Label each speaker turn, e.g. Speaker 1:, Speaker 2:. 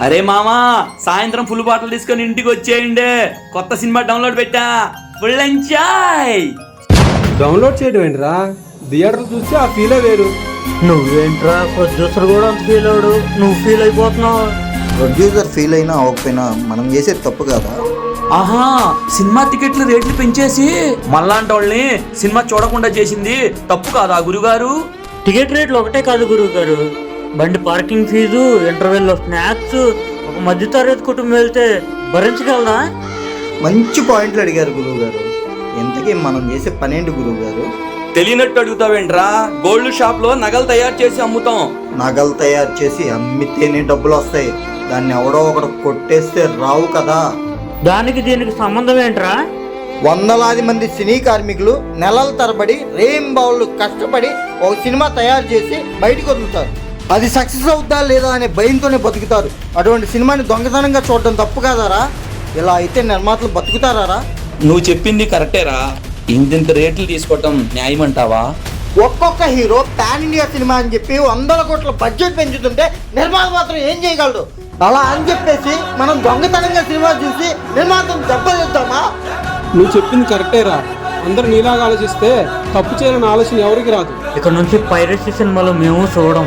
Speaker 1: అరే మామా, సాయంత్రం ఫుల్ బాటిల్ తీసుకొని ఇంటికి వచ్చేయండి. కొత్త సినిమా డౌన్లోడ్ పెట్టా, ఫుల్ ఎంజాయ్.
Speaker 2: డౌన్లోడ్ చేయడం ఏంట్రా, థియేటర్లు చూస్తే ఆ ఫీలే వేరు.
Speaker 3: నువ్వేంట్రా ప్రొడ్యూసర్ కూడా అంత ఫీల్ అవడు, నువ్వు ఫీల్ అయిపోతున్నావు.
Speaker 4: ప్రొడ్యూసర్ ఫీల్ అయినా అవ్వకపోయినా మనం చేసేది తప్పు కదా.
Speaker 1: ఆహా, సినిమా టికెట్లు రేట్లు పెంచేసి మళ్ళాంటి వాళ్ళని సినిమా చూడకుండా చేసింది తప్పు కాదా గురుగారు?
Speaker 3: టికెట్ రేట్లు ఒకటే కాదు గురువు గారు, బండి పార్కింగ్ ఫీజు, ఇంటర్వెల్లో స్నాక్స్, ఒక మధ్యతరగతి కుటుంబం వెళ్తే భరించగలనా?
Speaker 4: మంచి పాయింట్లు అడిగారు గురువు గారు. ఎంతకీ మనం చేసే పనేంటి గురువు గారు?
Speaker 1: తెలియనట్టు అడుగుతావేంట్రా? గోల్డ్ షాప్ లో నగలు తయారు చేసి అమ్ముతాం.
Speaker 4: నగలు తయారు చేసి అమ్మితేనే డబ్బులు వస్తాయి, దాన్ని ఎవడో ఒకడు కొట్టేస్తే రావు కదా.
Speaker 3: దానికి దీనికి సంబంధం ఏంట్రా?
Speaker 4: వందలాది మంది సినీ కార్మికులు నెలల తరబడి రేయింబావుళ్ళు కష్టపడి ఒక సినిమా తయారు చేసి బయటకు వదులుతారు. అది సక్సెస్ అవుద్దా లేదా అనే భయంతోనే బతుకుతారు. అటువంటి సినిమాని దొంగతనంగా చూడడం తప్పు కాదారా? ఇలా అయితే నిర్మాతలు బతుకుతారా?
Speaker 1: నువ్వు చెప్పింది కరెక్టేరా. ఇంతింత రేట్లు తీసుకోవటం న్యాయం అంటావా?
Speaker 4: ఒక్కొక్క హీరో పాన్ ఇండియా సినిమా అని చెప్పి 100 కోట్ల బడ్జెట్ పెంచుతుంటే నిర్మాత మాత్రం ఏం చేయగలడు? అలా అని చెప్పేసి మనం దొంగతనంగా సినిమా చూసి నిర్మాతను దెబ్బతిద్దామా?
Speaker 2: నువ్వు చెప్పింది కరెక్టేరా. అందరూ నీలాగా ఆలోచిస్తే తప్పు చేయాలని ఆలోచన ఎవరికి రాదు.
Speaker 3: ఇక నుంచి పైరసీ సినిమాలు మేము చూడం.